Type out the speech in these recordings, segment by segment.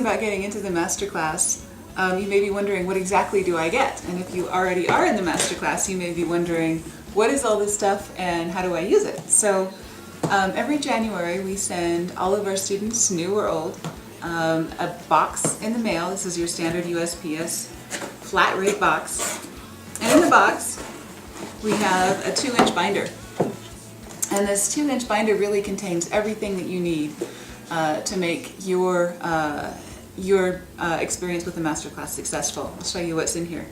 about getting into the masterclass, you may be wondering, what exactly do I get? And if you already are in the masterclass, you may be wondering, what is all this stuff and how do I use it? So every January we send all of our students, new or old, a box in the mail. This is your standard USPS flat rate box. And in the box we have a 2-inch binder. And this 2-inch binder really contains everything that you need to make your experience with the masterclass successful. I'll show you what's in here.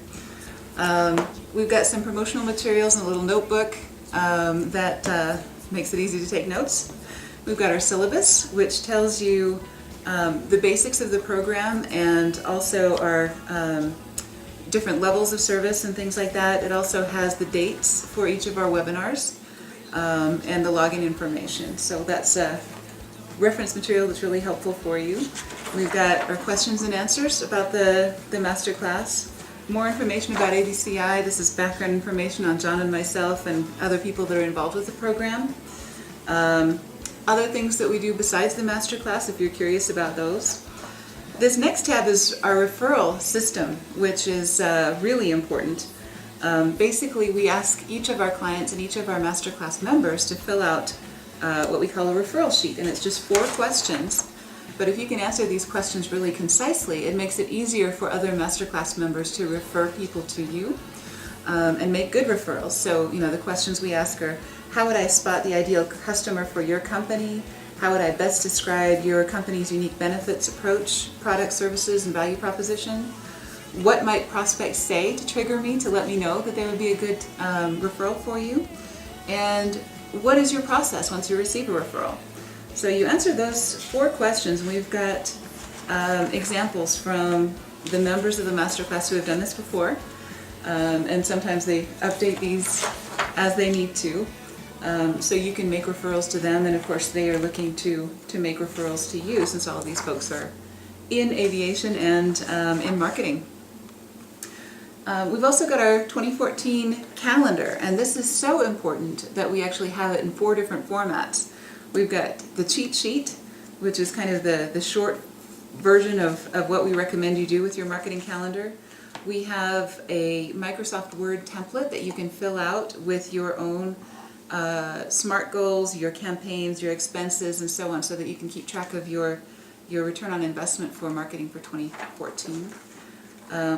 We've got some promotional materials and a little notebook that makes it easy to take notes. We've got our syllabus, which tells you the basics of the program and also our different levels of service and things like that. It also has the dates for each of our webinars and the login information. So that's a reference material that's really helpful for you. We've got our questions and answers about the masterclass. More information about ADCI. This is background information on John and myself and other people that are involved with the program. Other things that we do besides the masterclass, if you're curious about those. This next tab is our referral system, which is really important. Basically, we ask each of our clients and each of our masterclass members to fill out what we call a referral sheet, and it's just 4 questions. But if you can answer these questions really concisely, it makes it easier for other masterclass members to refer people to you and make good referrals. So, the questions we ask are, how would I spot the ideal customer for your company? How would I best describe your company's unique benefits approach, products, services, and value proposition? What might prospects say to trigger me to let me know that they would be a good referral for you? And what is your process once you receive a referral? So you answer those 4 questions, and we've got examples from the members of the masterclass who have done this before, and sometimes they update these as they need to. So you can make referrals to them, and of course they are looking to make referrals to you, since all of these folks are in aviation and in marketing. We've also got our 2014 calendar, and this is so important that we actually have it in 4 different formats. We've got the cheat sheet, which is kind of the short version of what we recommend you do with your marketing calendar. We have a Microsoft Word template that you can fill out with your own SMART goals, your campaigns, your expenses, and so on, so that you can keep track of your return on investment for marketing for 2014.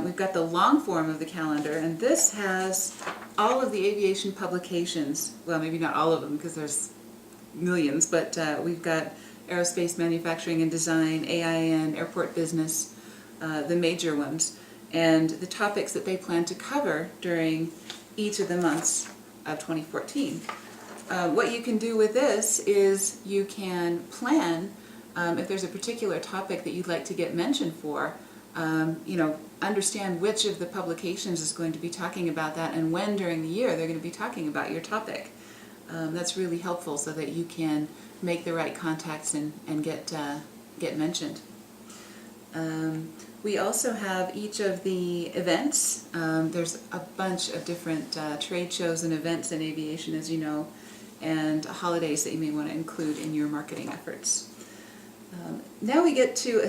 We've got the long form of the calendar, and this has all of the aviation publications. Well, maybe not all of them, because there's millions, but we've got aerospace manufacturing and design, AIN, airport business, the major ones, and the topics that they plan to cover during each of the months of 2014. What you can do with this is you can plan, if there's a particular topic that you'd like to get mentioned for, understand which of the publications is going to be talking about that and when during the year they're going to be talking about your topic. That's really helpful so that you can make the right contacts and get mentioned. We also have each of the events. There's a bunch of different trade shows and events in aviation, as you know, and holidays that you may want to include in your marketing efforts. Now we get to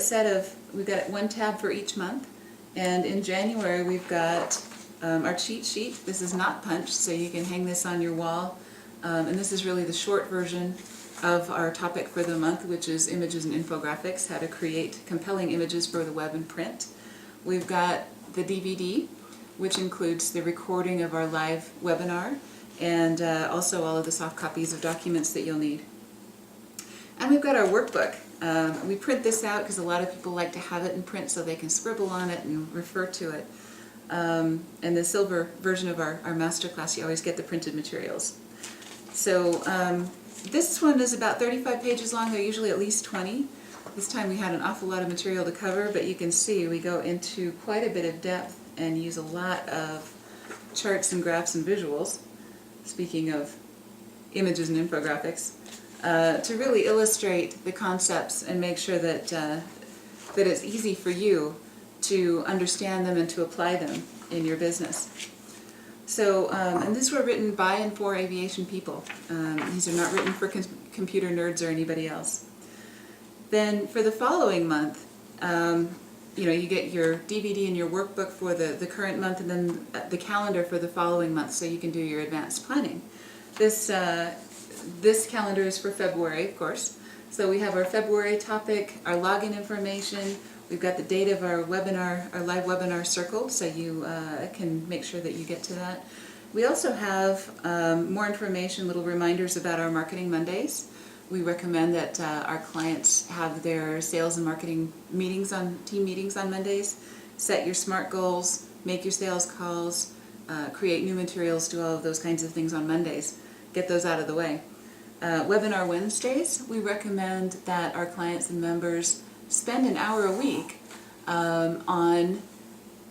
we've got 1 tab for each month, and in January we've got our cheat sheet. This is not punched, so you can hang this on your wall, and this is really the short version of our topic for the month, which is images and infographics, how to create compelling images for the web and print. We've got the DVD, which includes the recording of our live webinar, and also all of the soft copies of documents that you'll need. And we've got our workbook. We print this out because a lot of people like to have it in print so they can scribble on it and refer to it. And the silver version of our masterclass, you always get the printed materials. So this one is about 35 pages long. They're usually at least 20. This time we had an awful lot of material to cover, but you can see we go into quite a bit of depth and use a lot of charts and graphs and visuals, speaking of images and infographics, to really illustrate the concepts and make sure that it's easy for you to understand them and to apply them in your business. So, and these were written by and for aviation people. These are not written for computer nerds or anybody else. Then for the following month, You get your DVD and your workbook for the current month, and then the calendar for the following month, so you can do your advanced planning. This calendar is for February, of course. So we have our February topic, our login information. We've got the date of our webinar, our live webinar circled, so you can make sure that you get to that. We also have more information, little reminders about our Marketing Mondays. We recommend that our clients have their sales and marketing team meetings on Mondays. Set your SMART goals, make your sales calls, create new materials, do all of those kinds of things on Mondays. Get those out of the way. Webinar Wednesdays, we recommend that our clients and members spend an hour a week on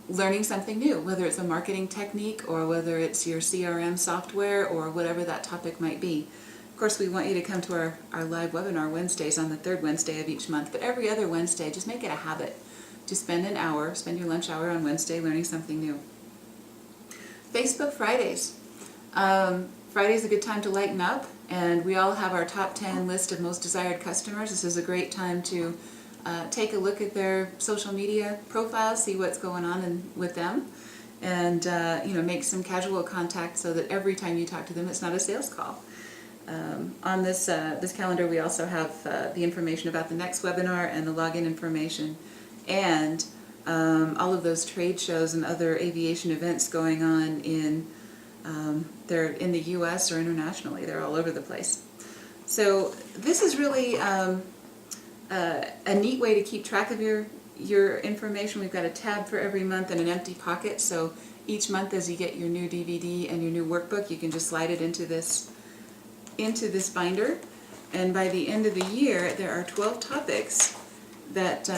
learning something new, whether it's a marketing technique or whether it's your CRM software or whatever that topic might be. Of course, we want you to come to our live webinar Wednesdays on the third Wednesday of each month, but every other Wednesday, just make it a habit to spend an hour, spend your lunch hour on Wednesday learning something new. Facebook Fridays. Friday's a good time to lighten up, and we all have our top 10 list of most desired customers. This is a great time to take a look at their social media profiles, see what's going on with them, and make some casual contact so that every time you talk to them, it's not a sales call. On this calendar, we also have the information about the next webinar and the login information, and all of those trade shows and other aviation events going on they're in the U.S. or internationally. They're all over the place. So this is really a neat way to keep track of your information. We've got a tab for every month and an empty pocket. So each month, as you get your new DVD and your new workbook, you can just slide it into this binder. And by the end of the year, there are 12 topics that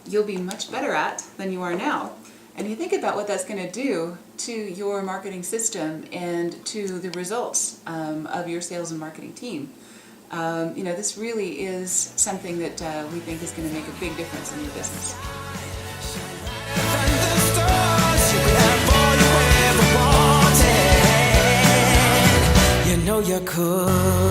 you'll be much better at than you are now. And you think about what that's going to do to your marketing system and to the results of your sales and marketing team. This really is something that we think is going to make a big difference in your business. You know you're cool.